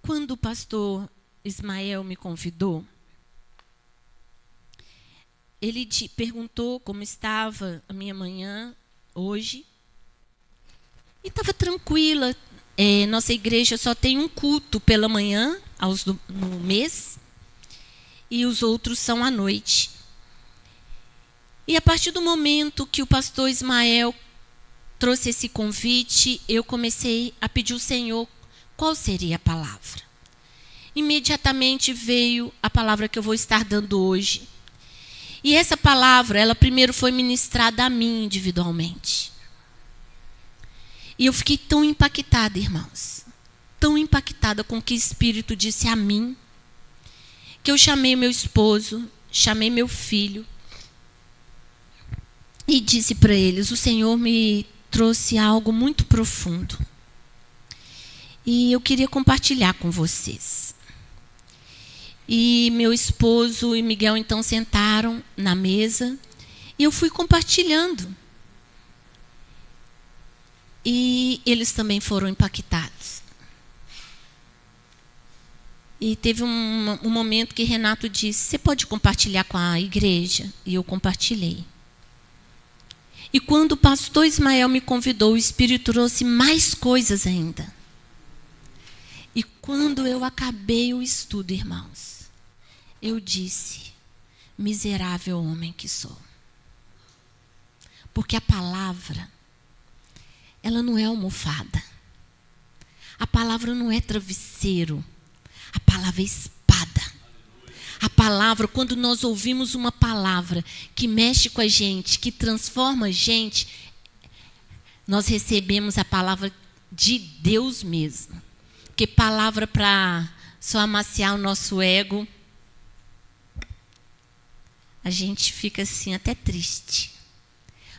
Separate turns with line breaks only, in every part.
quando o pastor Ismael me convidou, ele perguntou como estava a minha manhã hoje. E estava tranquila. Nossa igreja só tem um culto pela manhã, no mês, e os outros são à noite. E a partir do momento que o pastor Ismael trouxe esse convite, eu comecei a pedir ao Senhor qual seria a palavra. Imediatamente veio a palavra que eu vou estar dando hoje. E essa palavra, ela primeiro foi ministrada a mim individualmente. E eu fiquei tão impactada, irmãos, tão impactada com o que o Espírito disse a mim, que eu chamei meu esposo, chamei meu filho e disse para eles: o Senhor me trouxe algo muito profundo e eu queria compartilhar com vocês. E meu esposo e Miguel então sentaram na mesa e eu fui compartilhando. E eles também foram impactados. E teve um momento que Renato disse: você pode compartilhar com a igreja? E eu compartilhei. E quando o pastor Ismael me convidou, o Espírito trouxe mais coisas ainda. E quando eu acabei o estudo, irmãos, eu disse: miserável homem que sou. Porque a palavra, ela não é almofada. A palavra não é travesseiro. A palavra é espada. A palavra, quando nós ouvimos uma palavra que mexe com a gente, que transforma a gente, nós recebemos a palavra de Deus mesmo. Porque palavra para só amaciar o nosso ego, a gente fica assim até triste.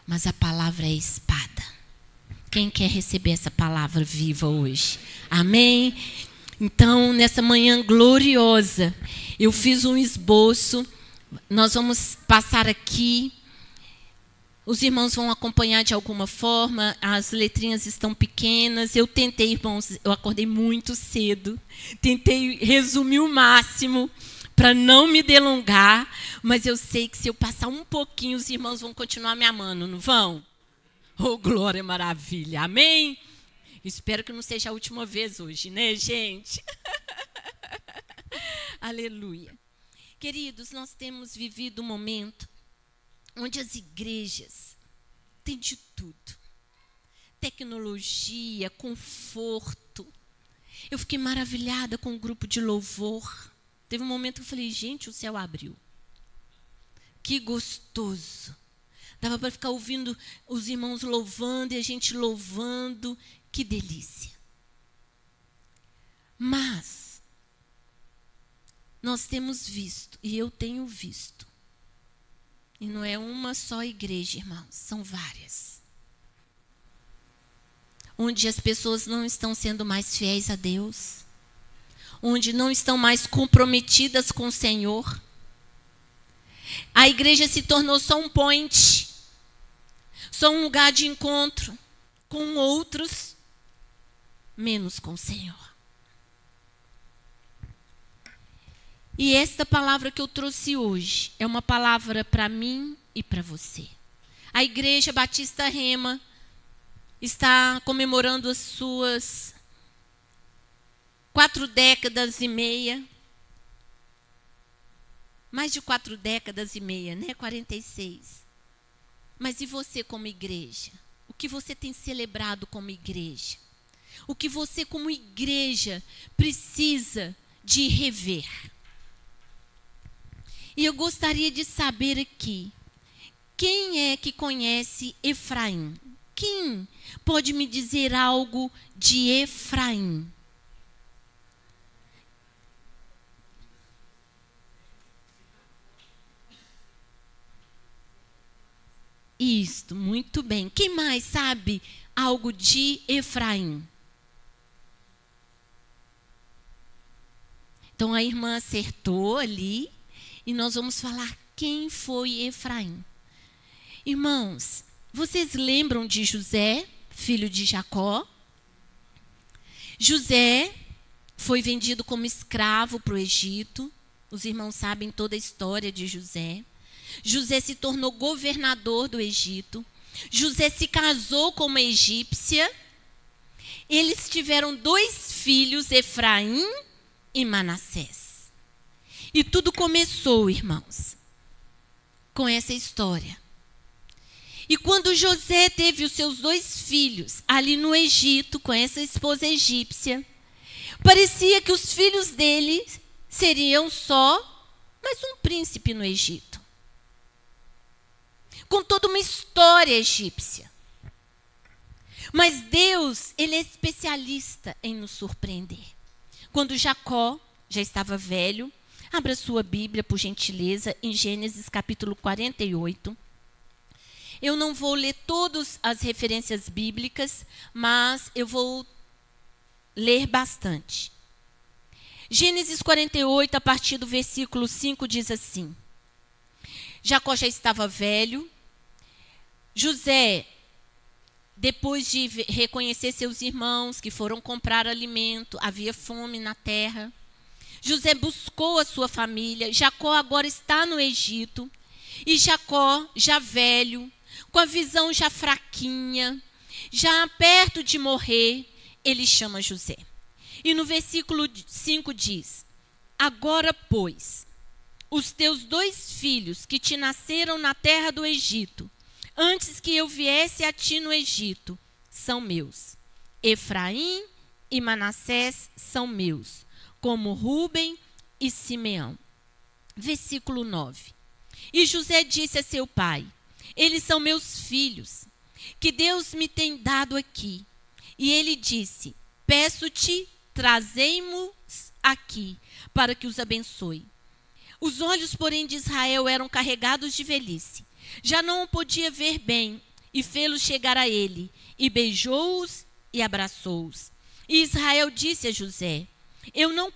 Mas a palavra é espada. Quem quer receber essa palavra viva hoje? Amém? Então, nessa manhã gloriosa, eu fiz um esboço. Nós vamos passar aqui. Os irmãos vão acompanhar de alguma forma. As letrinhas estão pequenas. Eu tentei, irmãos, eu acordei muito cedo. Tentei resumir o máximo para não me delongar. Mas eu sei que se eu passar um pouquinho, os irmãos vão continuar me amando, não vão? Oh, glória, maravilha. Amém? Espero que não seja a última vez hoje, né, gente? Aleluia. Queridos, nós temos vivido um momento onde as igrejas têm de tudo. Tecnologia, conforto. Eu fiquei maravilhada com o grupo de louvor. Teve um momento que eu falei: gente, o céu abriu. Que gostoso. Dava para ficar ouvindo os irmãos louvando e a gente louvando. Que delícia. Mas nós temos visto, e eu tenho visto, e não é uma só igreja, irmãos, são várias, onde as pessoas não estão sendo mais fiéis a Deus, onde não estão mais comprometidas com o Senhor. A igreja se tornou só um point, só um lugar de encontro com outros, menos com o Senhor. E esta palavra que eu trouxe hoje é uma palavra para mim e para você. A Igreja Batista Rema está comemorando as suas 4 décadas e meia. Mais de 4 décadas e meia, né? 46. Mas e você como igreja? O que você tem celebrado como igreja? O que você como igreja precisa de rever? E eu gostaria de saber aqui, quem é que conhece Efraim? Quem pode me dizer algo de Efraim? Isto, muito bem. Quem mais sabe algo de Efraim? Então a irmã acertou ali e nós vamos falar quem foi Efraim. Irmãos, vocês lembram de José, filho de Jacó? José foi vendido como escravo para o Egito. Os irmãos sabem toda a história de José. José se tornou governador do Egito. José se casou com uma egípcia. Eles tiveram 2 filhos, Efraim e Manassés. E tudo começou, irmãos, com essa história. E quando José teve os seus 2 filhos ali no Egito, com essa esposa egípcia, parecia que os filhos dele seriam só mais um príncipe no Egito, com toda uma história egípcia. Mas Deus, ele é especialista em nos surpreender. Quando Jacó já estava velho, abra sua Bíblia, por gentileza, em Gênesis capítulo 48. Eu não vou ler todas as referências bíblicas, mas eu vou ler bastante. Gênesis 48, a partir do versículo 5, diz assim: Jacó já estava velho. José, depois de reconhecer seus irmãos que foram comprar alimento, havia fome na terra. José buscou a sua família. Jacó agora está no Egito. E Jacó, já velho, com a visão já fraquinha, já perto de morrer, ele chama José. E no versículo 5 diz: agora, pois, os teus 2 filhos que te nasceram na terra do Egito, antes que eu viesse a ti no Egito, são meus. Efraim e Manassés são meus, como Rúben e Simeão. Versículo 9. E José disse a seu pai: eles são meus filhos, que Deus me tem dado aqui. E ele disse: peço-te, trazei-mos aqui, para que os abençoe. Os olhos, porém, de Israel eram carregados de velhice. Já não o podia ver bem, e fê-los chegar a ele, e beijou-os e abraçou-os. E Israel disse a José: eu não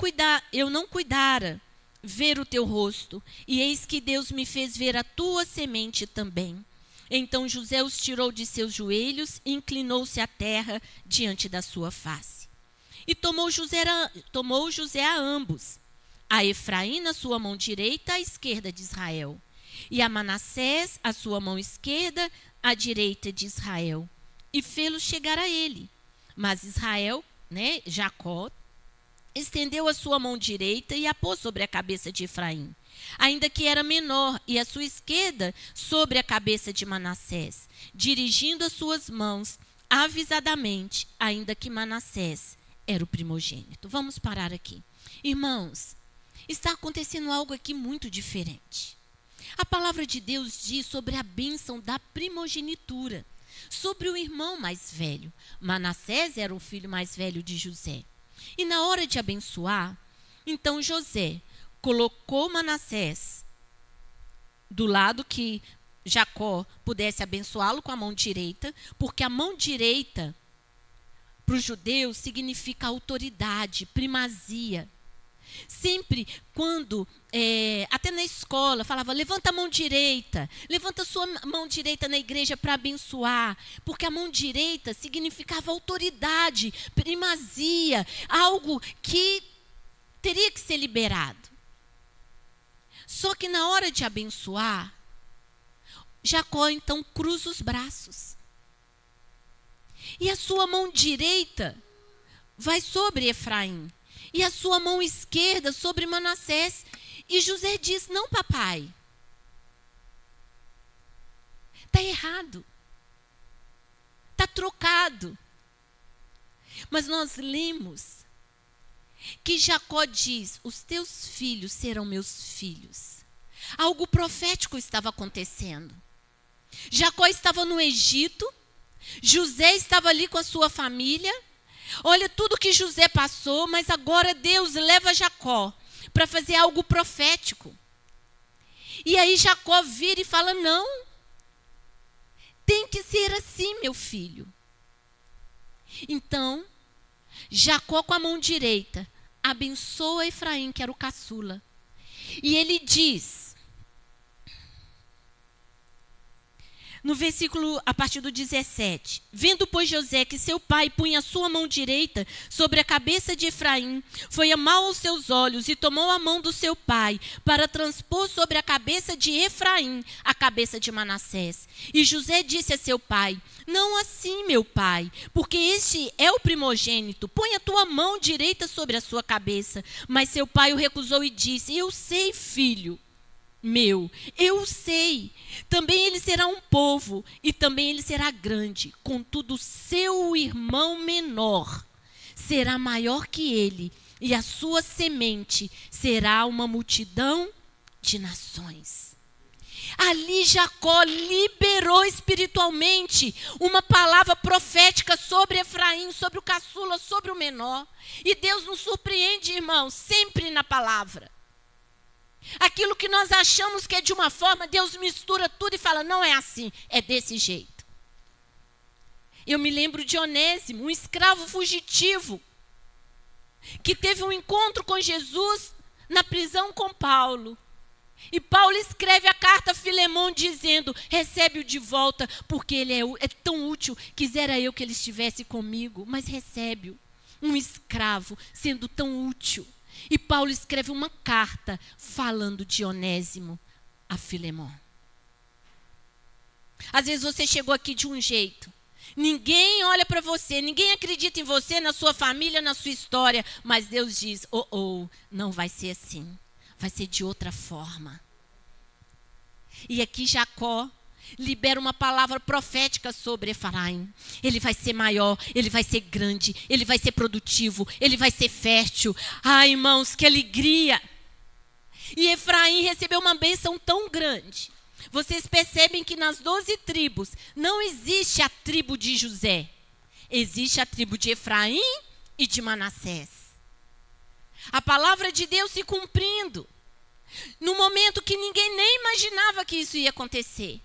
cuidara ver o teu rosto, e eis que Deus me fez ver a tua semente também. Então José os tirou de seus joelhos e inclinou-se à terra diante da sua face. E tomou José a ambos, a Efraim na sua mão direita, à esquerda de Israel, e a Manassés a sua mão esquerda, à direita de Israel, e fê-los chegar a ele. Mas Israel, Jacó, estendeu a sua mão direita e a pôs sobre a cabeça de Efraim, ainda que era menor, e a sua esquerda sobre a cabeça de Manassés, dirigindo as suas mãos avisadamente, ainda que Manassés era o primogênito. Vamos parar aqui. Irmãos, está acontecendo algo aqui muito diferente. A palavra de Deus diz sobre a bênção da primogenitura, sobre o irmão mais velho. Manassés era o filho mais velho de José. E na hora de abençoar, então José colocou Manassés do lado que Jacó pudesse abençoá-lo com a mão direita, porque a mão direita para os judeus significa autoridade, primazia. Sempre quando, até na escola, falava: levanta a mão direita, levanta a sua mão direita na igreja para abençoar, porque a mão direita significava autoridade, primazia, algo que teria que ser liberado. Só que na hora de abençoar, Jacó então cruza os braços. E a sua mão direita vai sobre Efraim, e a sua mão esquerda sobre Manassés. E José diz: não, papai, está errado, está trocado. Mas nós lemos que Jacó diz: os teus filhos serão meus filhos. Algo profético estava acontecendo. Jacó estava no Egito, José estava ali com a sua família. Olha tudo que José passou, mas agora Deus leva Jacó para fazer algo profético. E aí Jacó vira e fala: não, tem que ser assim, meu filho. Então, Jacó com a mão direita abençoa Efraim, que era o caçula. E ele diz: No versículo, a partir do 17. Vendo, pois, José que seu pai punha a sua mão direita sobre a cabeça de Efraim, foi a mal aos seus olhos e tomou a mão do seu pai para transpor sobre a cabeça de Efraim a cabeça de Manassés. E José disse a seu pai: não assim, meu pai, porque este é o primogênito. Põe a tua mão direita sobre a sua cabeça. Mas seu pai o recusou e disse: eu sei, filho meu, eu sei, também ele será um povo, e também ele será grande, contudo seu irmão menor será maior que ele, e a sua semente será uma multidão de nações. Ali Jacó liberou espiritualmente uma palavra profética sobre Efraim, sobre o caçula, sobre o menor. E Deus nos surpreende, irmãos, sempre na palavra. Aquilo que nós achamos que é de uma forma, Deus mistura tudo e fala: não é assim, é desse jeito. Eu me lembro de Onésimo, um escravo fugitivo, que teve um encontro com Jesus na prisão com Paulo. E Paulo escreve a carta a Filemão dizendo: recebe-o de volta, porque ele é tão útil, quisera eu que ele estivesse comigo, mas recebe-o. Um escravo sendo tão útil. E Paulo escreve uma carta falando de Onésimo a Filemão. Às vezes você chegou aqui de um jeito. Ninguém olha para você, ninguém acredita em você, na sua família, na sua história. Mas Deus diz: não vai ser assim. Vai ser de outra forma. E aqui Jacó libera uma palavra profética sobre Efraim. Ele vai ser maior, ele vai ser grande, ele vai ser produtivo, ele vai ser fértil. Ai, irmãos, que alegria! E Efraim recebeu uma bênção tão grande. Vocês percebem que nas 12 tribos não existe a tribo de José. Existe a tribo de Efraim e de Manassés. A palavra de Deus se cumprindo. No momento que ninguém nem imaginava que isso ia acontecer.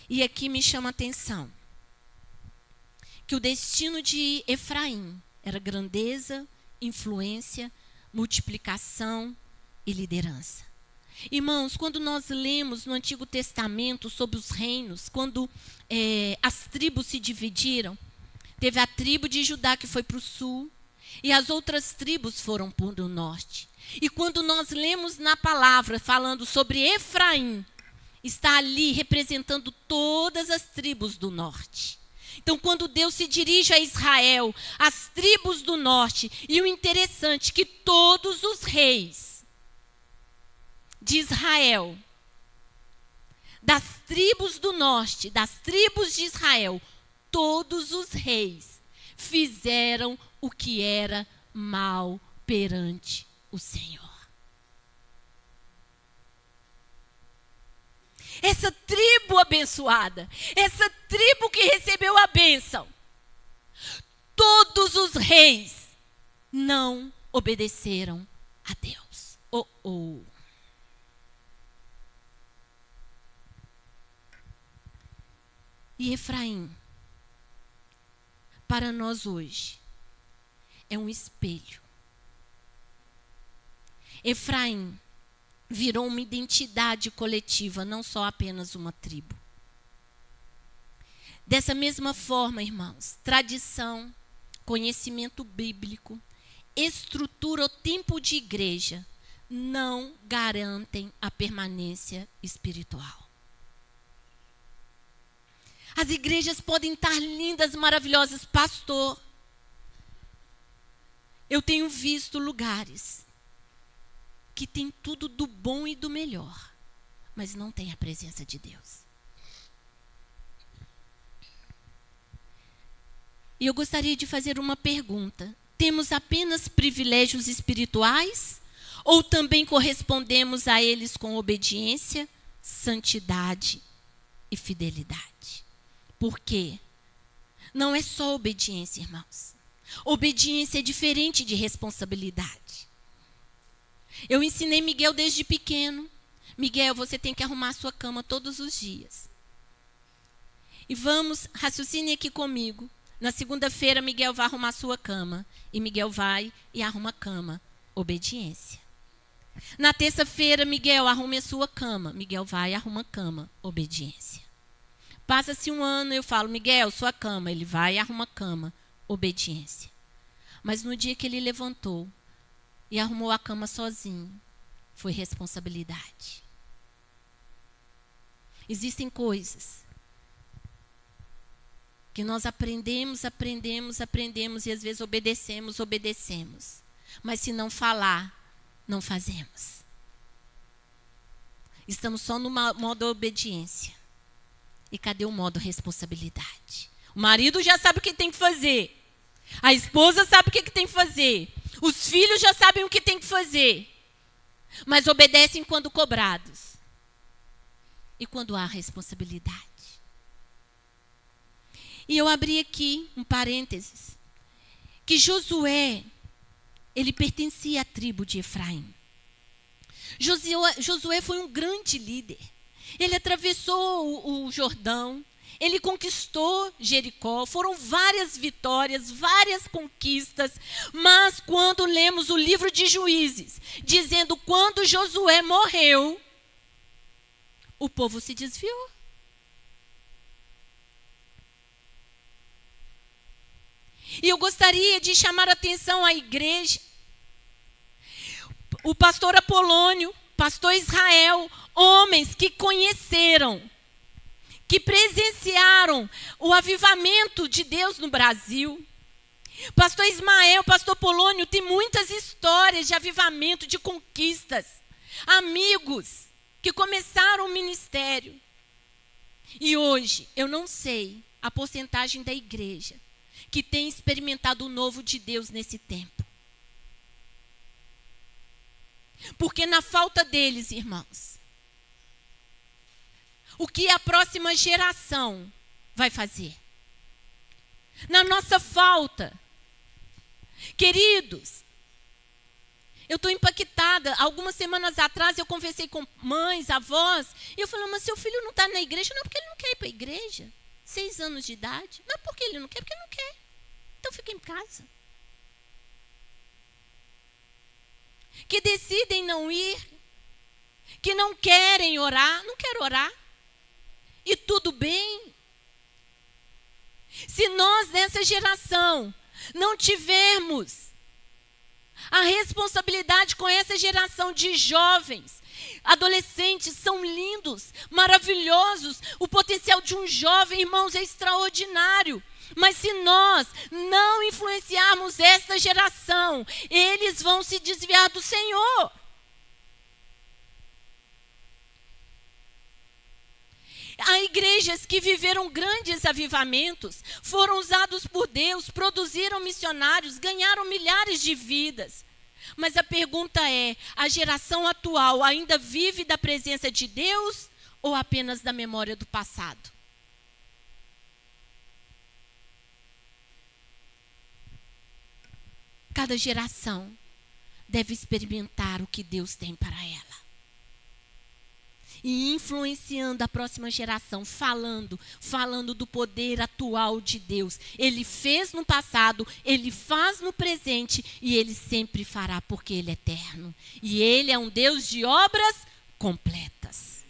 E aqui me chama a atenção que o destino de Efraim era grandeza, influência, multiplicação e liderança. Irmãos, quando nós lemos no Antigo Testamento sobre os reinos, quando as tribos se dividiram, teve a tribo de Judá que foi para o sul e as outras tribos foram para o norte. E quando nós lemos na palavra falando sobre Efraim, está ali representando todas as tribos do norte. Então, quando Deus se dirige a Israel, as tribos do norte, e o interessante é que todos os reis de Israel, das tribos do norte, das tribos de Israel, todos os reis fizeram o que era mal perante o Senhor. Essa tribo abençoada, essa tribo que recebeu a bênção, todos os reis não obedeceram a Deus. E Efraim, para nós hoje, é um espelho. Efraim virou uma identidade coletiva, não só apenas uma tribo. Dessa mesma forma, irmãos, tradição, conhecimento bíblico, estrutura ou tempo de igreja não garantem a permanência espiritual. As igrejas podem estar lindas, maravilhosas, pastor. Eu tenho visto lugares que tem tudo do bom e do melhor, mas não tem a presença de Deus. E eu gostaria de fazer uma pergunta: temos apenas privilégios espirituais ou também correspondemos a eles com obediência, santidade e fidelidade? Por quê? Não é só obediência, irmãos. Obediência é diferente de responsabilidade. Eu ensinei Miguel desde pequeno. Miguel, você tem que arrumar a sua cama todos os dias. E vamos, raciocine aqui comigo. Na segunda-feira, Miguel vai arrumar a sua cama. E Miguel vai e arruma a cama. Obediência. Na terça-feira, Miguel, arrume a sua cama. Miguel vai e arruma a cama. Obediência. Passa-se um ano, eu falo, Miguel, sua cama. Ele vai e arruma a cama. Obediência. Mas no dia que ele levantou e arrumou a cama sozinho, foi responsabilidade. Existem coisas que nós aprendemos e às vezes obedecemos. Mas se não falar, não fazemos. Estamos só no modo obediência. E cadê o modo responsabilidade? O marido já sabe o que tem que fazer. A esposa sabe o que tem que fazer. Os filhos já sabem o que tem que fazer. Mas obedecem quando cobrados. E quando há responsabilidade. E eu abri aqui um parênteses. Que Josué, ele pertencia à tribo de Efraim. Josué foi um grande líder. Ele atravessou o Jordão. Ele conquistou Jericó. Foram várias vitórias, várias conquistas. Mas quando lemos o livro de Juízes, dizendo quando Josué morreu, o povo se desviou. E eu gostaria de chamar a atenção à igreja. O pastor Apolônio, pastor Israel, homens que conheceram, que presenciaram o avivamento de Deus no Brasil. Pastor Ismael, pastor Polônio, tem muitas histórias de avivamento, de conquistas. Amigos que começaram o ministério. E hoje, eu não sei a porcentagem da igreja que tem experimentado o novo de Deus nesse tempo. Porque na falta deles, irmãos, o que a próxima geração vai fazer? Na nossa falta, queridos, eu estou impactada. Algumas semanas atrás eu conversei com mães, avós, e eu falei, mas seu filho não está na igreja? Não, porque ele não quer ir para a igreja. 6 anos de idade. Mas por que ele não quer? Porque ele não quer. Então fica em casa. Que decidem não ir, que não querem orar, não quero orar. E tudo bem. Se nós nessa geração não tivermos a responsabilidade com essa geração de jovens, adolescentes são lindos, maravilhosos. O potencial de um jovem, irmãos, é extraordinário. Mas se nós não influenciarmos essa geração, eles vão se desviar do Senhor. Há igrejas que viveram grandes avivamentos, foram usados por Deus, produziram missionários, ganharam milhares de vidas. Mas a pergunta é, a geração atual ainda vive da presença de Deus ou apenas da memória do passado? Cada geração deve experimentar o que Deus tem para ela. E influenciando a próxima geração, falando do poder atual de Deus. Ele fez no passado, Ele faz no presente e Ele sempre fará, porque Ele é eterno. E Ele é um Deus de obras completas.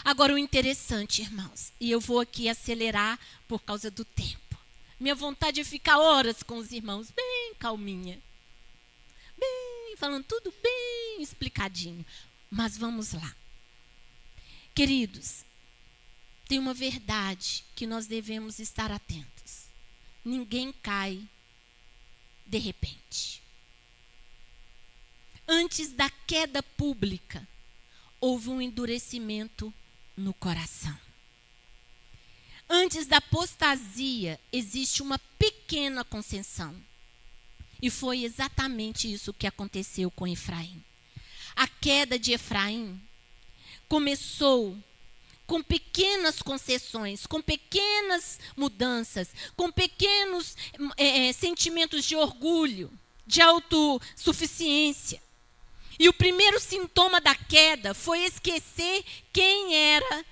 Agora o interessante, irmãos, e eu vou aqui acelerar por causa do tempo. Minha vontade é ficar horas com os irmãos, bem calminha. Bem, falando tudo bem explicadinho. Mas vamos lá. Queridos, tem uma verdade que nós devemos estar atentos. Ninguém cai de repente. Antes da queda pública, houve um endurecimento no coração. Antes da apostasia, existe uma pequena concessão. E foi exatamente isso que aconteceu com Efraim. A queda de Efraim começou com pequenas concessões, com pequenas mudanças, com pequenos sentimentos de orgulho, de autossuficiência. E o primeiro sintoma da queda foi esquecer quem era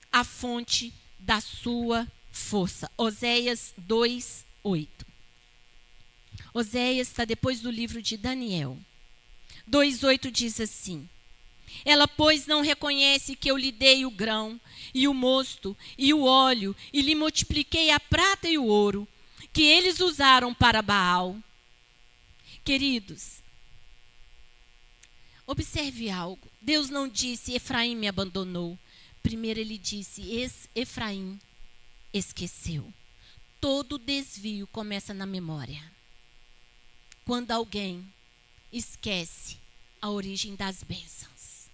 a fonte da sua força. Oséias 2:8. Oséias está depois do livro de Daniel. 2:8 diz assim: ela, pois, não reconhece que eu lhe dei o grão, e o mosto, e o óleo, e lhe multipliquei a prata e o ouro, que eles usaram para Baal. Queridos, observe algo. Deus não disse, Efraim me abandonou. Primeiro ele disse, Efraim esqueceu. Todo desvio começa na memória. Quando alguém esquece a origem das bênçãos.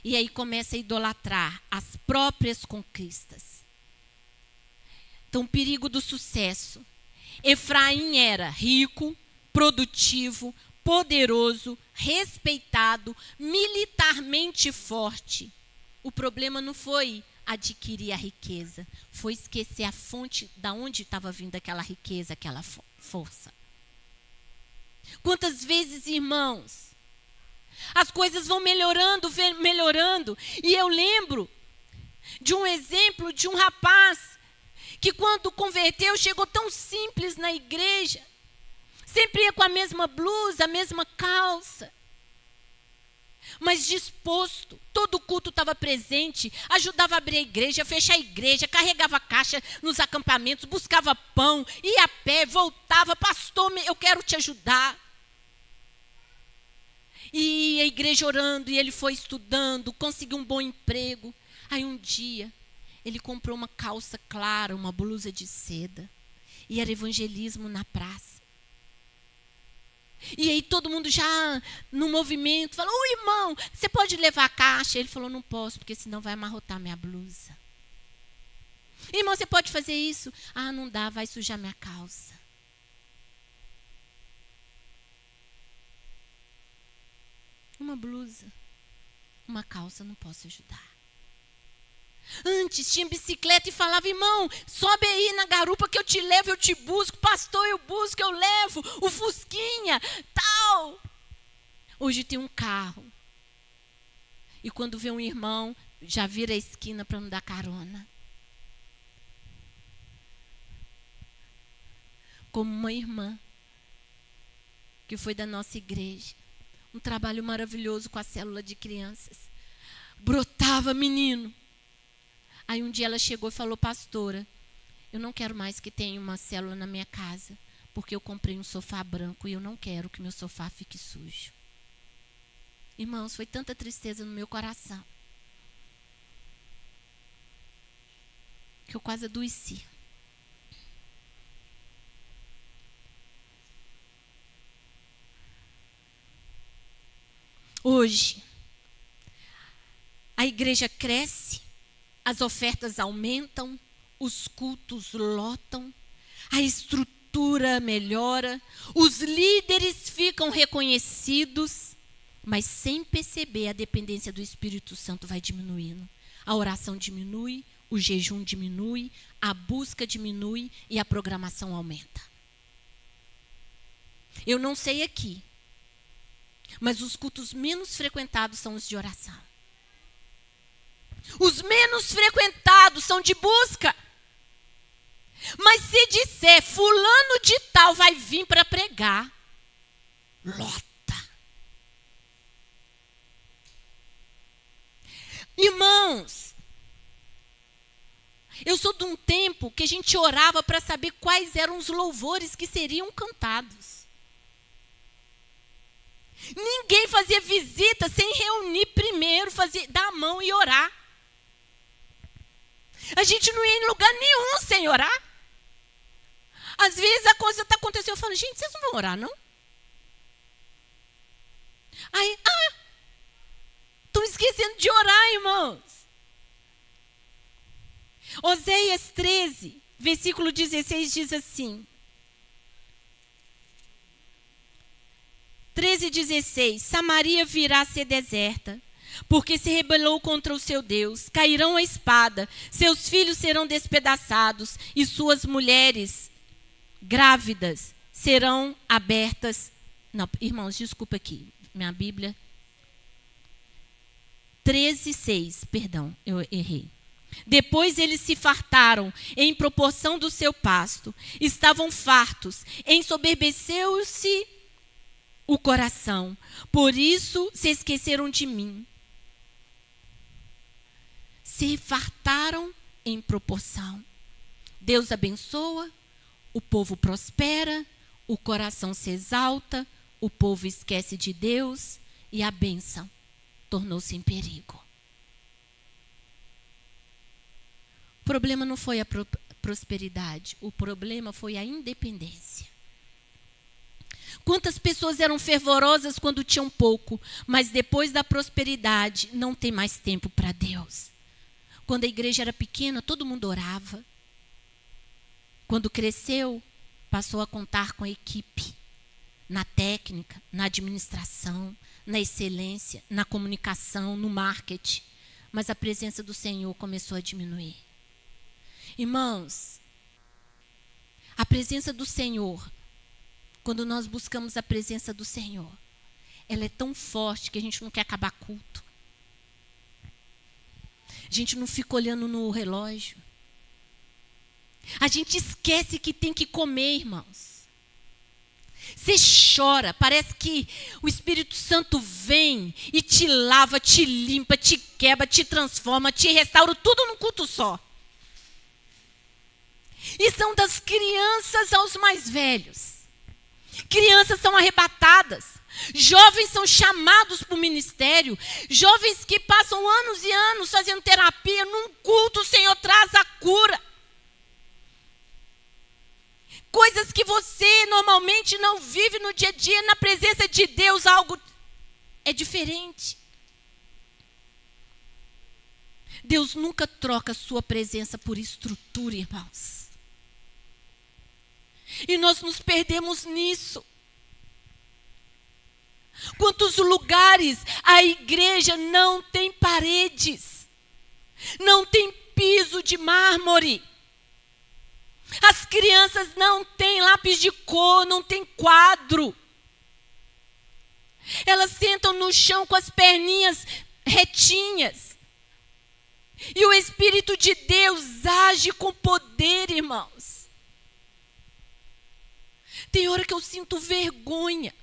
E aí começa a idolatrar as próprias conquistas. Então, o perigo do sucesso. Efraim era rico, produtivo, poderoso, respeitado, militarmente forte. O problema não foi adquirir a riqueza, foi esquecer a fonte da onde estava vindo aquela riqueza, aquela força. Quantas vezes, irmãos, as coisas vão melhorando, e eu lembro de um exemplo de um rapaz que quando converteu chegou tão simples na igreja, sempre ia com a mesma blusa, a mesma calça, mas disposto, todo culto estava presente, ajudava a abrir a igreja, fechar a igreja, carregava caixa nos acampamentos, buscava pão, ia a pé, voltava, pastor, eu quero te ajudar. E a igreja orando, e ele foi estudando, conseguiu um bom emprego. Aí um dia, ele comprou uma calça clara, uma blusa de seda, e era evangelismo na praça. E aí todo mundo já no movimento, falou, ô irmão, você pode levar a caixa? Ele falou, não posso, porque senão vai amarrotar minha blusa. Irmão, você pode fazer isso? Ah, não dá, vai sujar minha calça. Uma blusa, uma calça, não posso ajudar. Antes tinha bicicleta e falava, irmão, sobe aí na garupa que eu te levo, eu te busco, pastor, eu busco, eu levo, o Fusquinha, tal. Hoje tem um carro. E quando vê um irmão, já vira a esquina para não dar carona. Como uma irmã que foi da nossa igreja. Um trabalho maravilhoso com a célula de crianças. Brotava menino. Aí um dia ela chegou e falou, pastora, eu não quero mais que tenha uma célula na minha casa, porque eu comprei um sofá branco e eu não quero que meu sofá fique sujo. Irmãos, foi tanta tristeza no meu coração, que eu quase adoeci. Hoje, a igreja cresce, as ofertas aumentam, os cultos lotam, a estrutura melhora, os líderes ficam reconhecidos, mas sem perceber a dependência do Espírito Santo vai diminuindo. A oração diminui, o jejum diminui, a busca diminui e a programação aumenta. Eu não sei aqui, mas os cultos menos frequentados são os de oração. Os menos frequentados são de busca. Mas se disser, fulano de tal vai vir para pregar, lota. Irmãos, eu sou de um tempo que a gente orava para saber quais eram os louvores que seriam cantados. Ninguém fazia visita sem reunir primeiro, dar a mão e orar. A gente não ia em lugar nenhum sem orar. Às vezes a coisa está acontecendo, eu falo, gente, vocês não vão orar, não? Aí, estão esquecendo de orar, irmãos. Oséias 13, versículo 16 diz assim. 13:16, Samaria virá a ser deserta, porque se rebelou contra o seu Deus. Cairão a espada, seus filhos serão despedaçados, e suas mulheres grávidas serão abertas. Não, irmãos, desculpa aqui, minha Bíblia. 13:6, perdão, eu errei. Depois eles se fartaram em proporção do seu pasto, estavam fartos, ensoberbeceu-se o coração. Por isso se esqueceram de mim. Se fartaram em proporção. Deus abençoa, o povo prospera, o coração se exalta, o povo esquece de Deus e a bênção tornou-se em perigo. O problema não foi a prosperidade, o problema foi a independência. Quantas pessoas eram fervorosas quando tinham pouco, mas depois da prosperidade não tem mais tempo para Deus. Quando a igreja era pequena, todo mundo orava. Quando cresceu, passou a contar com a equipe, na técnica, na administração, na excelência, na comunicação, no marketing. Mas a presença do Senhor começou a diminuir. Irmãos, a presença do Senhor, quando nós buscamos a presença do Senhor, ela é tão forte que a gente não quer acabar culto. A gente não fica olhando no relógio. A gente esquece que tem que comer, irmãos. Você chora, parece que o Espírito Santo vem e te lava, te limpa, te quebra, te transforma, te restaura, tudo num culto só. E são das crianças aos mais velhos. Crianças são arrebatadas. Jovens são chamados para o ministério. Jovens que passam anos e anos fazendo terapia. Num culto o Senhor traz a cura. Coisas que você normalmente não vive no dia a dia. Na presença de Deus algo é diferente. Deus nunca troca a sua presença por estrutura, irmãos. E nós nos perdemos nisso. Quantos lugares a igreja não tem paredes, não tem piso de mármore. As crianças não têm lápis de cor, não tem quadro. Elas sentam no chão com as perninhas retinhas. E o Espírito de Deus age com poder, irmãos. Tem hora que eu sinto vergonha.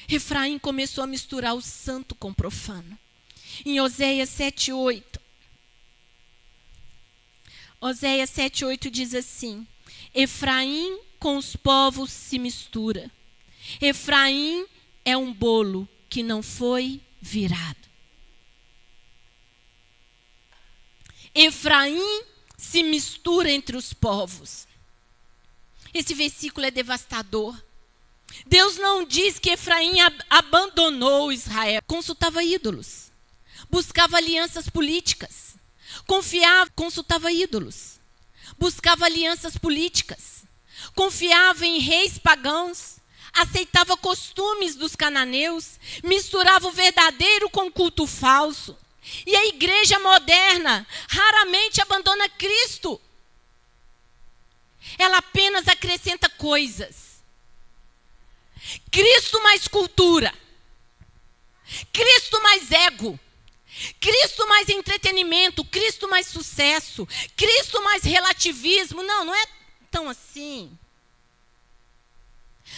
Efraim começou a misturar o santo com o profano. Em Oséias 7:8. Oséias 7:8 diz assim: Efraim com os povos se mistura. Efraim é um bolo que não foi virado. Efraim se mistura entre os povos. Esse versículo é devastador. Deus não diz que Efraim abandonou Israel. Consultava ídolos. Buscava alianças políticas. Consultava ídolos. Buscava alianças políticas. Confiava em reis pagãos. Aceitava costumes dos cananeus. Misturava o verdadeiro com o culto falso. E a igreja moderna raramente abandona Cristo. Ela apenas acrescenta coisas. Cristo mais cultura. Cristo mais ego. Cristo mais entretenimento. Cristo mais sucesso. Cristo mais relativismo. Não, não é tão assim.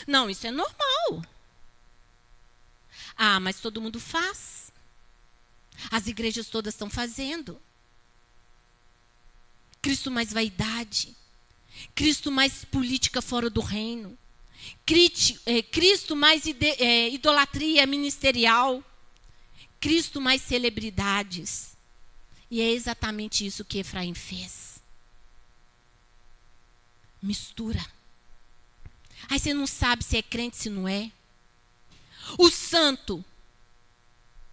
Não, isso é normal. Ah, mas todo mundo faz. As igrejas todas estão fazendo. Cristo mais vaidade. Cristo mais política fora do reino. Cristo mais idolatria ministerial. Cristo mais celebridades. E é exatamente isso que Efraim fez. Mistura. Aí você não sabe se é crente, se não é. O santo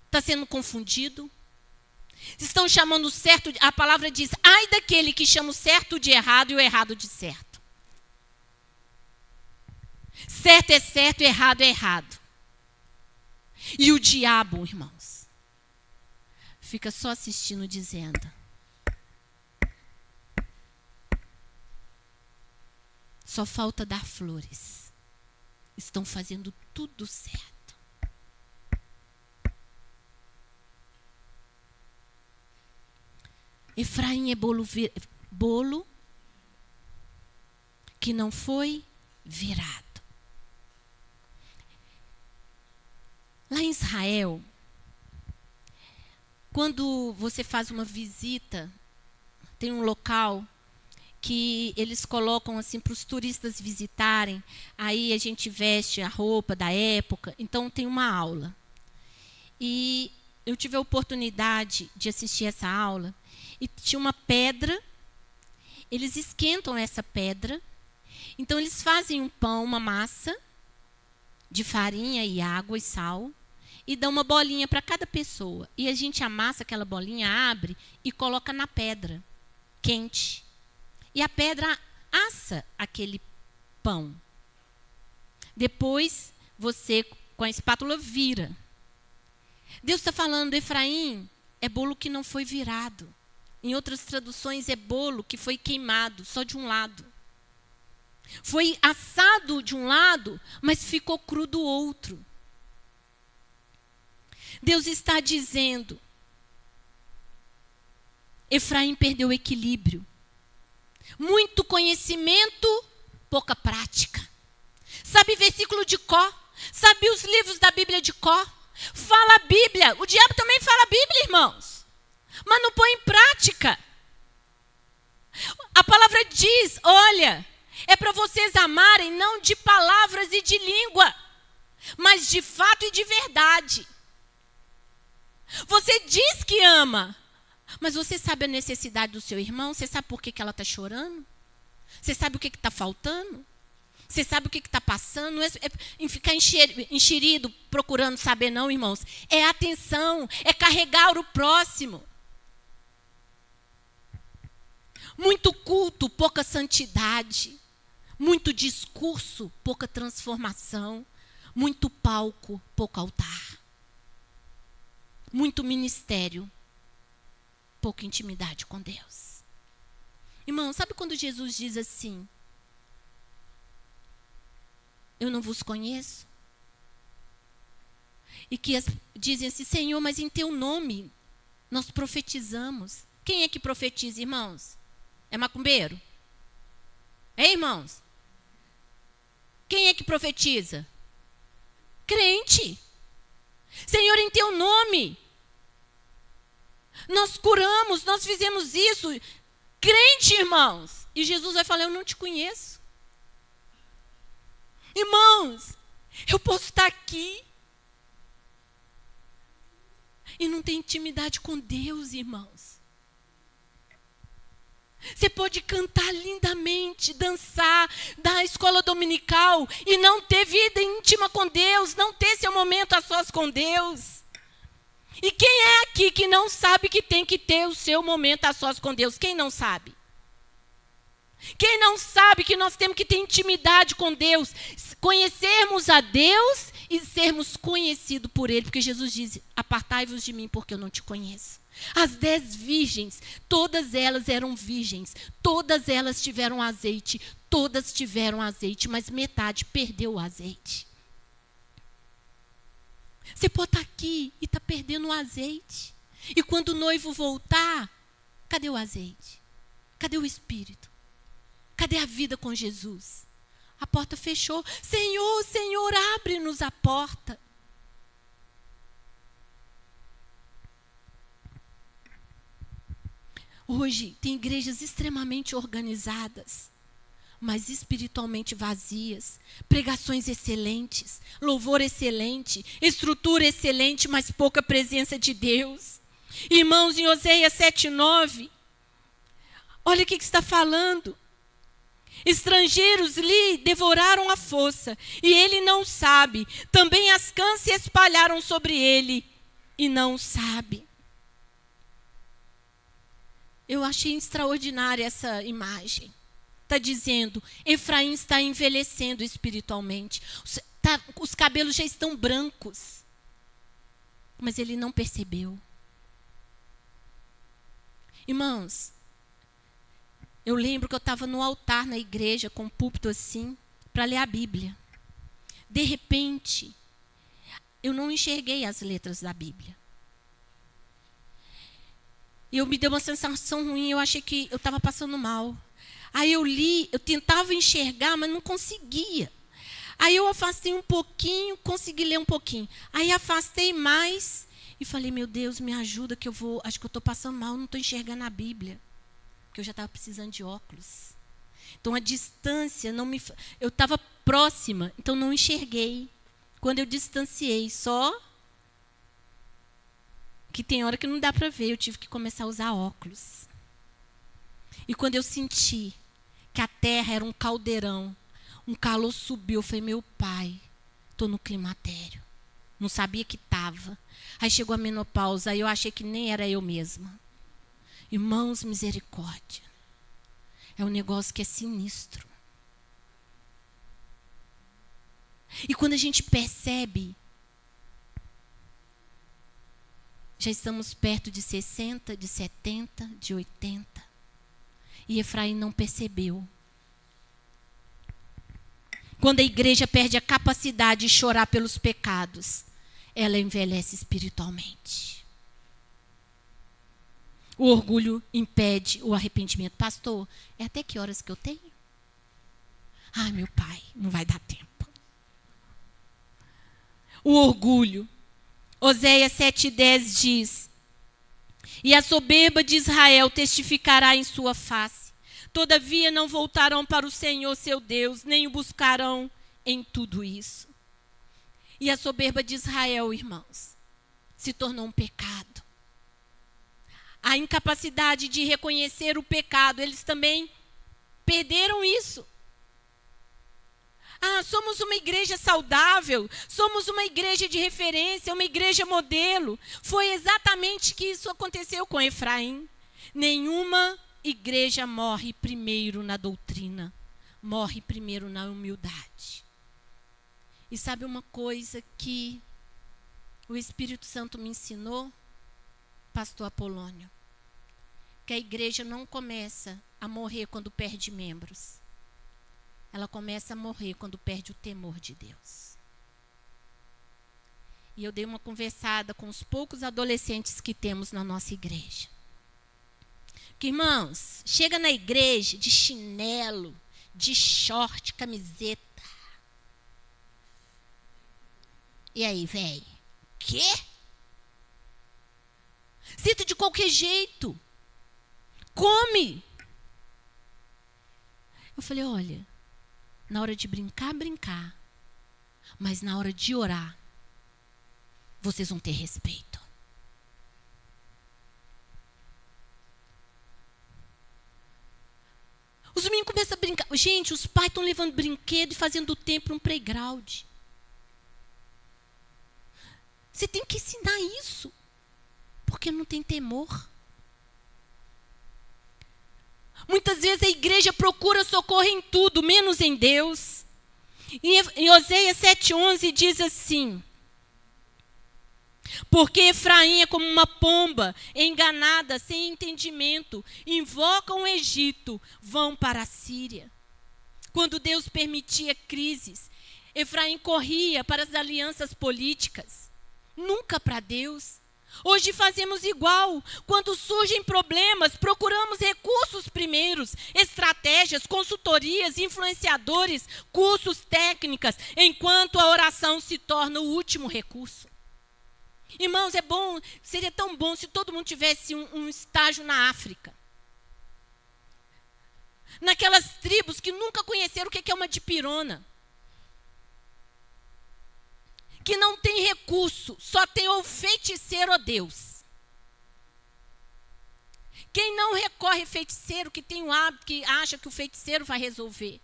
está sendo confundido. Estão chamando o certo, a palavra diz, ai daquele que chama o certo de errado e o errado de certo. Certo é certo, errado é errado. E o diabo, irmãos, fica só assistindo dizendo, só falta dar flores. Estão fazendo tudo certo. Efraim é bolo que não foi virado. Lá em Israel, quando você faz uma visita, tem um local que eles colocam assim para os turistas visitarem, aí a gente veste a roupa da época, então tem uma aula. E eu tive a oportunidade de assistir essa aula, e tinha uma pedra, eles esquentam essa pedra, então eles fazem um pão, uma massa, de farinha e água e sal, e dão uma bolinha para cada pessoa. E a gente amassa aquela bolinha, abre e coloca na pedra, quente. E a pedra assa aquele pão. Depois, você, com a espátula, vira. Deus está falando, Efraim, é bolo que não foi virado. Em outras traduções, é bolo que foi queimado, só de um lado. Foi assado de um lado, mas ficou cru do outro. Deus está dizendo, Efraim perdeu o equilíbrio. Muito conhecimento, pouca prática. Sabe versículo de cor? Sabe os livros da Bíblia de cor? Fala a Bíblia. O diabo também fala a Bíblia, irmãos. Mas não põe em prática. A palavra diz, olha, é para vocês amarem não de palavras e de língua, mas de fato e de verdade. Você diz que ama, mas você sabe a necessidade do seu irmão? Você sabe por que ela está chorando? Você sabe o que está faltando? Você sabe o que está passando? Não é em ficar enxerido procurando saber, não, irmãos. É atenção, é carregar o próximo. Muito culto, pouca santidade. Muito discurso, pouca transformação. Muito palco, pouco altar. Muito ministério, pouca intimidade com Deus. Irmão, sabe quando Jesus diz assim, eu não vos conheço? E que dizem assim, Senhor, mas em teu nome nós profetizamos. Quem é que profetiza, irmãos? É macumbeiro? É, irmãos? Quem é que profetiza? Crente. Senhor, em teu nome nós curamos, nós fizemos isso. Crente, irmãos. E Jesus vai falar, eu não te conheço. Irmãos, eu posso estar aqui e não ter intimidade com Deus, irmãos. Você pode cantar lindamente, dançar, dar a escola dominical e não ter vida íntima com Deus, não ter seu momento a sós com Deus. E quem é aqui que não sabe que tem que ter o seu momento a sós com Deus? Quem não sabe? Quem não sabe que nós temos que ter intimidade com Deus, conhecermos a Deus e sermos conhecidos por Ele, porque Jesus diz, apartai-vos de mim porque eu não te conheço. As 10 virgens, todas elas eram virgens, todas elas tiveram azeite, mas metade perdeu o azeite. Você pode estar aqui e está perdendo o azeite. E quando o noivo voltar, cadê o azeite? Cadê o Espírito? Cadê a vida com Jesus? A porta fechou. Senhor, Senhor, abre-nos a porta. Hoje tem igrejas extremamente organizadas, mas espiritualmente vazias, pregações excelentes, louvor excelente, estrutura excelente, mas pouca presença de Deus. Irmãos, em Oséias 7:9, olha o que está falando. Estrangeiros lhe devoraram a força, e ele não sabe. Também as cãs se espalharam sobre ele, e não sabe. Eu achei extraordinária essa imagem. Está dizendo, Efraim está envelhecendo espiritualmente. Os cabelos já estão brancos. Mas ele não percebeu. Irmãos, eu lembro que eu estava no altar na igreja, com um púlpito assim, para ler a Bíblia. De repente, eu não enxerguei as letras da Bíblia. E me deu uma sensação ruim, eu achei que eu estava passando mal. Aí eu li, eu tentava enxergar, mas não conseguia. Aí eu afastei um pouquinho, consegui ler um pouquinho. Aí afastei mais e falei, meu Deus, me ajuda que acho que eu estou passando mal, não estou enxergando a Bíblia. Porque eu já estava precisando de óculos. Então a distância, eu estava próxima, então não enxerguei. Quando eu distanciei, só que tem hora que não dá para ver, eu tive que começar a usar óculos. E quando eu senti que a terra era um caldeirão, um calor subiu, eu falei, meu pai, estou no climatério. Não sabia que estava. Aí chegou a menopausa, aí eu achei que nem era eu mesma. Irmãos, misericórdia. É um negócio que é sinistro. E quando a gente percebe, já estamos perto de 60, de 70, de 80. E Efraim não percebeu. Quando a igreja perde a capacidade de chorar pelos pecados, ela envelhece espiritualmente. O orgulho impede o arrependimento. Pastor, é até que horas que eu tenho? Ai, meu pai, não vai dar tempo. O orgulho. Oséias 7,10 diz: e a soberba de Israel testificará em sua face. Todavia não voltarão para o Senhor seu Deus, nem o buscarão em tudo isso. E a soberba de Israel, irmãos, se tornou um pecado. A incapacidade de reconhecer o pecado, eles também perderam isso. Somos uma igreja saudável, somos uma igreja de referência, uma igreja modelo. Foi exatamente que isso aconteceu com Efraim. Nenhuma igreja morre primeiro na doutrina, morre primeiro na humildade. E sabe uma coisa que o Espírito Santo me ensinou, pastor Apolônio? Que a igreja não começa a morrer quando perde membros. Ela começa a morrer quando perde o temor de Deus. E eu dei uma conversada com os poucos adolescentes que temos na nossa igreja. Que, irmãos, chega na igreja de chinelo, de short, camiseta. E aí, velho? Quê? Senta de qualquer jeito. Come. Eu falei, olha, na hora de brincar, brincar. Mas na hora de orar, vocês vão ter respeito. Os meninos começam a brincar. Gente, os pais estão levando brinquedo e fazendo do templo um playground. Você tem que ensinar isso. Porque não tem temor. Muitas vezes a igreja procura socorro em tudo, menos em Deus. Em Oséias 7,11 diz assim: porque Efraim é como uma pomba, enganada, sem entendimento, invocam o Egito, vão para a Síria. Quando Deus permitia crises, Efraim corria para as alianças políticas, nunca para Deus. Hoje fazemos igual. Quando surgem problemas, procuramos recursos primeiros, estratégias, consultorias, influenciadores, cursos, técnicas, enquanto a oração se torna o último recurso. Irmãos, seria tão bom se todo mundo tivesse um estágio na África. Naquelas tribos que nunca conheceram o que é uma dipirona. Que não tem recurso, só tem o feiticeiro a Deus. Quem não recorre a feiticeiro, que tem o hábito, que acha que o feiticeiro vai resolver.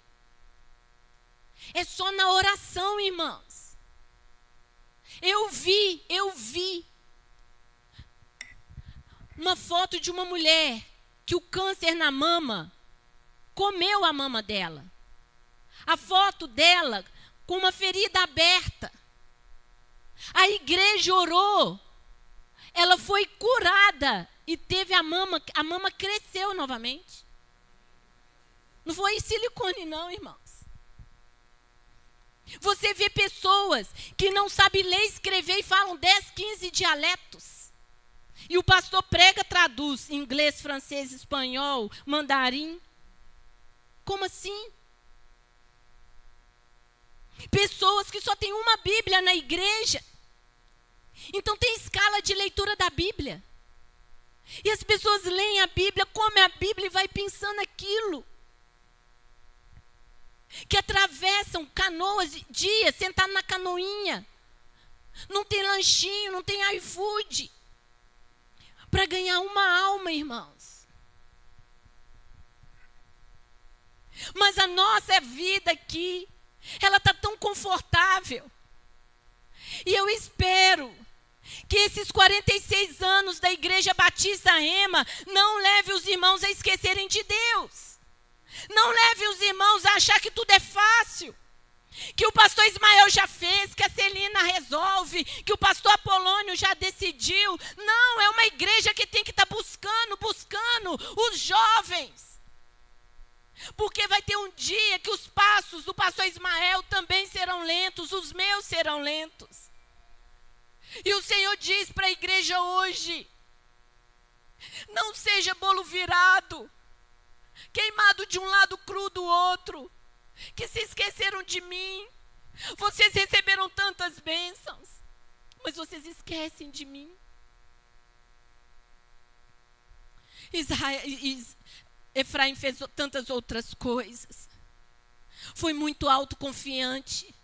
É só na oração, irmãos. Eu vi uma foto de uma mulher que o câncer na mama comeu a mama dela. A foto dela com uma ferida aberta. A igreja orou, ela foi curada e teve a mama cresceu novamente. Não foi silicone não, irmãos. Você vê pessoas que não sabem ler e escrever e falam 10, 15 dialetos. E o pastor prega, traduz inglês, francês, espanhol, mandarim. Como assim? Pessoas que só têm uma Bíblia na igreja. Então tem escala de leitura da Bíblia. E as pessoas leem a Bíblia, comem a Bíblia e vai pensando aquilo. Que atravessam canoas, dias, sentado na canoinha. Não tem lanchinho, não tem iFood. Para ganhar uma alma, irmãos. Mas a nossa vida aqui, ela está tão confortável. E eu espero que esses 46 anos da Igreja Batista Rema não leve os irmãos a esquecerem de Deus. Não leve os irmãos a achar que tudo é fácil. Que o pastor Ismael já fez, que a Celina resolve, que o pastor Apolônio já decidiu. Não, é uma igreja que tem que estar buscando os jovens. Porque vai ter um dia que os passos do pastor Ismael também serão lentos, os meus serão lentos. E o Senhor diz para a igreja hoje, não seja bolo virado, queimado de um lado, cru do outro, que se esqueceram de mim. Vocês receberam tantas bênçãos, mas vocês esquecem de mim. Efraim fez tantas outras coisas. Foi muito autoconfiante.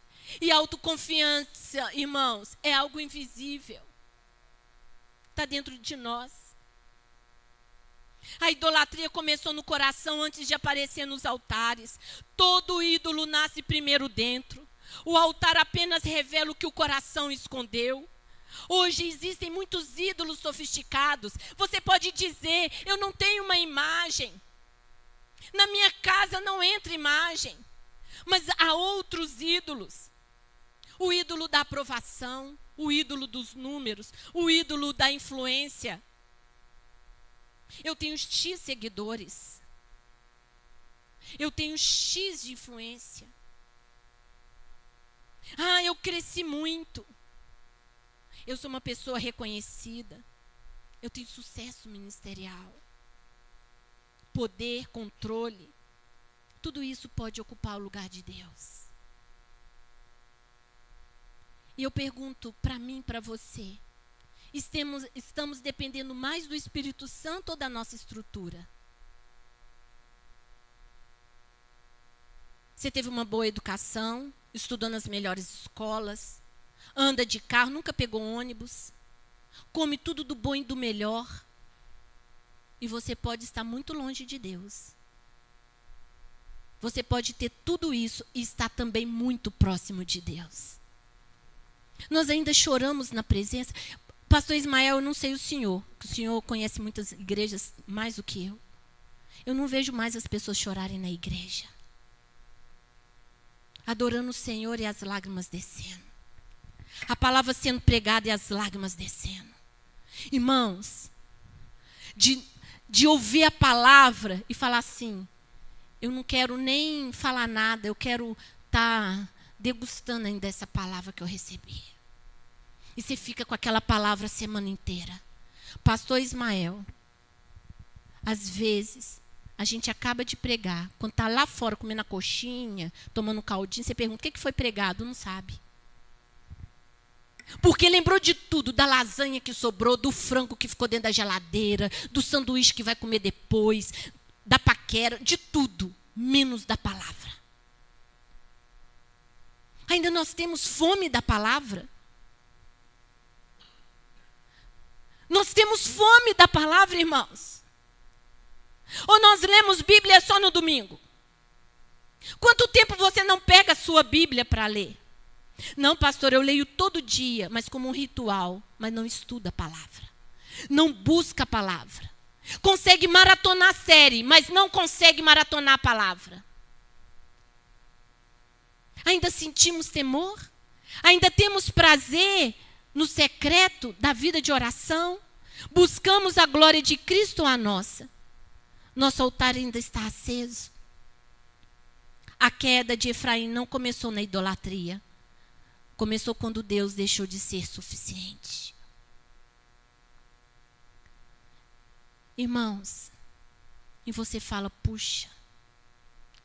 E autoconfiança, irmãos, é algo invisível. Está dentro de nós. A idolatria começou no coração antes de aparecer nos altares. Todo ídolo nasce primeiro dentro. O altar apenas revela o que o coração escondeu. Hoje existem muitos ídolos sofisticados. Você pode dizer, eu não tenho uma imagem. Na minha casa não entra imagem. Mas há outros ídolos. O ídolo da aprovação, o ídolo dos números, o ídolo da influência. Eu tenho X seguidores. Eu tenho X de influência. Eu cresci muito. Eu sou uma pessoa reconhecida. Eu tenho sucesso ministerial. Poder, controle. Tudo isso pode ocupar o lugar de Deus. E eu pergunto para mim, para você, estamos dependendo mais do Espírito Santo ou da nossa estrutura? Você teve uma boa educação, estudou nas melhores escolas, anda de carro, nunca pegou ônibus, come tudo do bom e do melhor, e você pode estar muito longe de Deus. Você pode ter tudo isso e estar também muito próximo de Deus. Nós ainda choramos na presença. Pastor Ismael, eu não sei o senhor, que o senhor conhece muitas igrejas mais do que eu. Eu não vejo mais as pessoas chorarem na igreja. Adorando o Senhor e as lágrimas descendo. A palavra sendo pregada e as lágrimas descendo. Irmãos, de ouvir a palavra e falar assim, eu não quero nem falar nada, eu quero estar degustando ainda essa palavra que eu recebi. E você fica com aquela palavra a semana inteira. Pastor Ismael, às vezes, a gente acaba de pregar. Quando está lá fora comendo a coxinha, tomando um caldinho, você pergunta, o que foi pregado? Não sabe. Porque lembrou de tudo, da lasanha que sobrou, do frango que ficou dentro da geladeira, do sanduíche que vai comer depois, da paquera, de tudo, menos da palavra. Ainda nós temos fome da palavra. Nós temos fome da palavra, irmãos. Ou nós lemos Bíblia só no domingo? Quanto tempo você não pega a sua Bíblia para ler? Não, pastor, eu leio todo dia, mas como um ritual, mas não estuda a palavra. Não busca a palavra. Consegue maratonar a série, mas não consegue maratonar a palavra. Ainda sentimos temor? Ainda temos prazer no secreto da vida de oração? Buscamos a glória de Cristo ou a nossa? Nosso altar ainda está aceso. A queda de Efraim não começou na idolatria. Começou quando Deus deixou de ser suficiente. Irmãos, e você fala, puxa,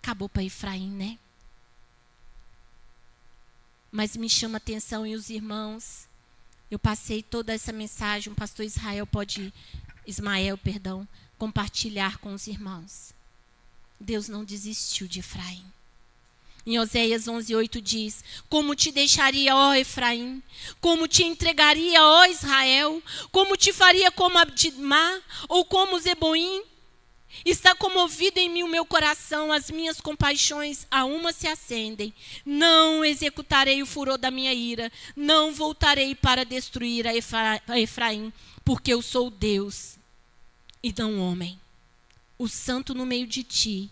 Acabou para Efraim, né? Mas me chama a atenção, e os irmãos, eu passei toda essa mensagem, o pastor Ismael, compartilhar com os irmãos. Deus não desistiu de Efraim. Em Oséias 11:8 diz: como te deixaria, ó Efraim? Como te entregaria, ó Israel? Como te faria como Abdimá ou como Zeboim? Está comovido em mim o meu coração, as minhas compaixões a uma se acendem. Não executarei o furor da minha ira, não voltarei para destruir a Efraim, porque eu sou Deus e não homem, o santo no meio de ti.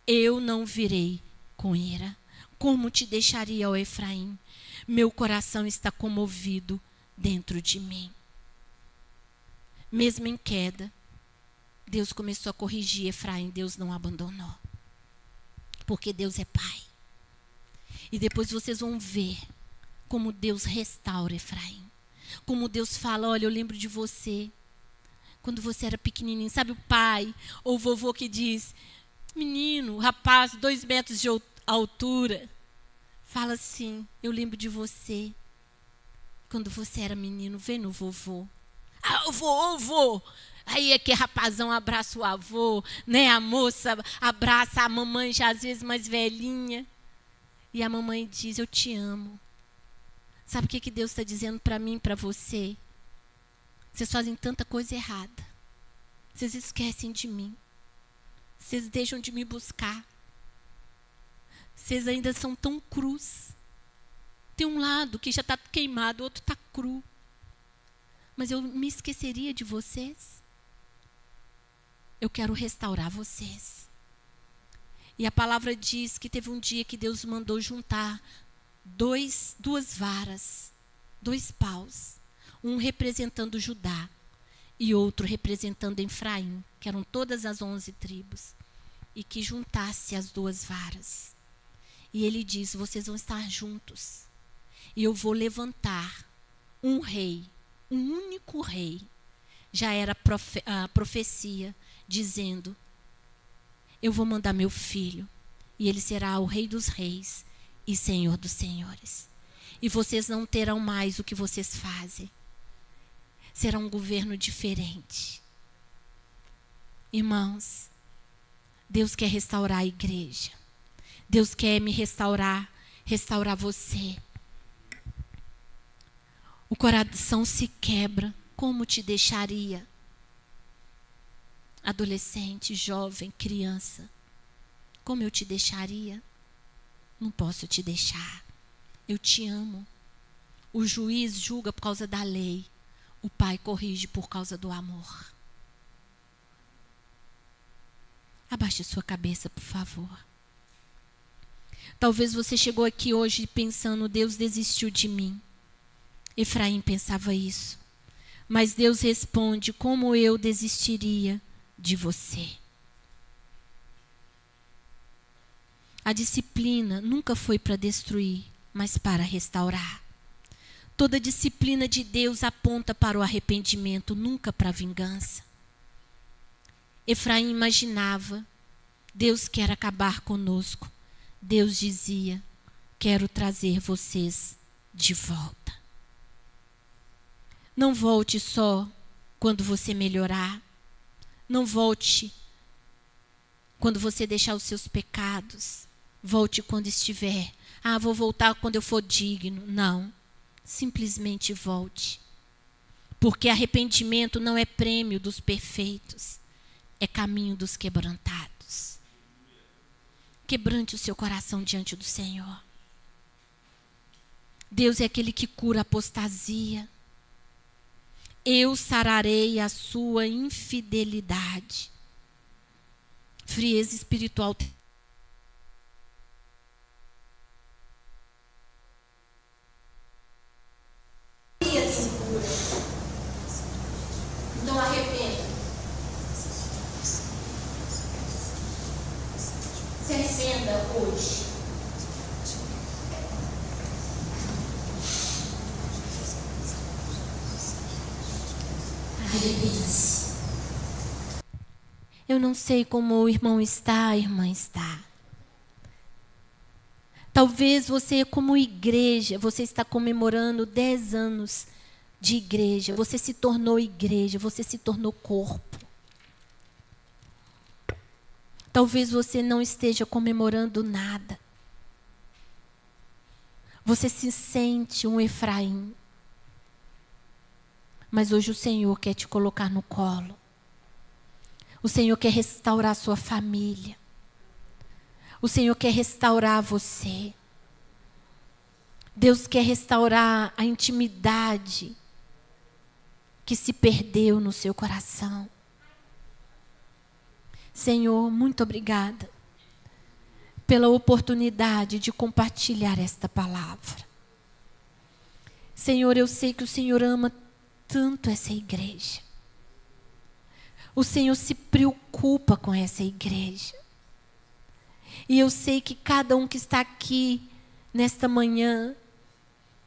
Eu não virei com ira. Como te deixaria, ó Efraim? Meu coração está comovido dentro de mim. Mesmo em queda, Deus começou a corrigir Efraim. Deus não abandonou, porque Deus é Pai. E depois vocês vão ver como Deus restaura Efraim. Como Deus fala: olha, eu lembro de você quando você era pequenininho. Sabe o pai ou o vovô que diz: menino, rapaz, 2 metros de altura. Fala assim: eu lembro de você quando você era menino. Vem no vovô. Ah, eu vou. Aí é que rapazão abraça o avô, né? A moça abraça a mamãe, já às vezes mais velhinha. E a mamãe diz: eu te amo. Sabe o que Deus está dizendo para mim e para você? Vocês fazem tanta coisa errada. Vocês esquecem de mim. Vocês deixam de me buscar. Vocês ainda são tão crus. Tem um lado que já está queimado, o outro está cru. Mas eu me esqueceria de vocês? Eu quero restaurar vocês. E a palavra diz que teve um dia que Deus mandou juntar duas varas, 2 paus. Um representando Judá e outro representando Efraim, que eram todas as 11 tribos. E que juntasse as 2 varas. E ele diz: vocês vão estar juntos. E eu vou levantar um rei, um único rei. Já era a profecia dizendo: eu vou mandar meu filho, e ele será o rei dos reis e senhor dos senhores. E vocês não terão mais o que vocês fazem. Será um governo diferente. Irmãos, Deus quer restaurar a igreja. Deus quer me restaurar você. O coração se quebra. Como te deixaria? Adolescente, jovem, criança. Como eu te deixaria? Não posso te deixar. Eu te amo. O juiz julga por causa da lei. O pai corrige por causa do amor. Abaixe sua cabeça, por favor. Talvez você chegou aqui hoje pensando: Deus desistiu de mim. Efraim pensava isso. Mas Deus responde: como eu desistiria de você? A disciplina nunca foi para destruir, mas para restaurar. Toda disciplina de Deus aponta para o arrependimento, nunca para a vingança. Efraim imaginava: Deus quer acabar conosco. Deus dizia: quero trazer vocês de volta. Não volte só quando você melhorar. Não volte quando você deixar os seus pecados. Volte quando estiver: vou voltar quando eu for digno. Não, simplesmente volte. Porque arrependimento não é prêmio dos perfeitos, é caminho dos quebrantados. Quebrante o seu coração diante do Senhor. Deus é aquele que cura a apostasia. Eu sararei a sua infidelidade. Frieza espiritual. Não arrependa. Se arrependa hoje. Eu não sei como o irmão está, a irmã está. Talvez você, como igreja, você está comemorando 10 anos de igreja. Você se tornou igreja, você se tornou corpo. Talvez você não esteja comemorando nada. Você se sente um Efraim. Mas hoje o Senhor quer te colocar no colo. O Senhor quer restaurar a sua família. O Senhor quer restaurar você. Deus quer restaurar a intimidade que se perdeu no seu coração. Senhor, muito obrigada pela oportunidade de compartilhar esta palavra. Senhor, eu sei que o Senhor ama tanto essa igreja. O Senhor se preocupa com essa igreja. E eu sei que cada um que está aqui nesta manhã,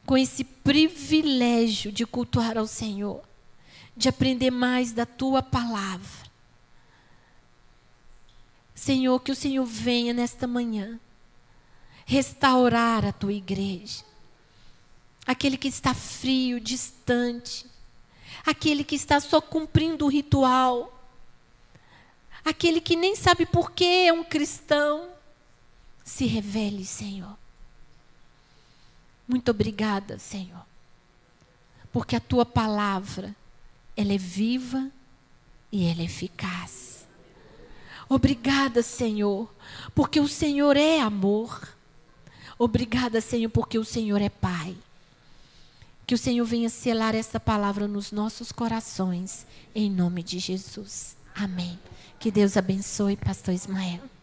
com esse privilégio de cultuar ao Senhor, de aprender mais da Tua palavra. Senhor, que o Senhor venha nesta manhã restaurar a Tua igreja. Aquele que está frio, distante. Aquele que está só cumprindo o ritual. Aquele que nem sabe por que é um cristão. Se revele, Senhor. Muito obrigada, Senhor. Porque a Tua palavra, ela é viva e ela é eficaz. Obrigada, Senhor, porque o Senhor é amor. Obrigada, Senhor, porque o Senhor é Pai. Que o Senhor venha selar essa palavra nos nossos corações, em nome de Jesus. Amém. Que Deus abençoe, pastor Ismael.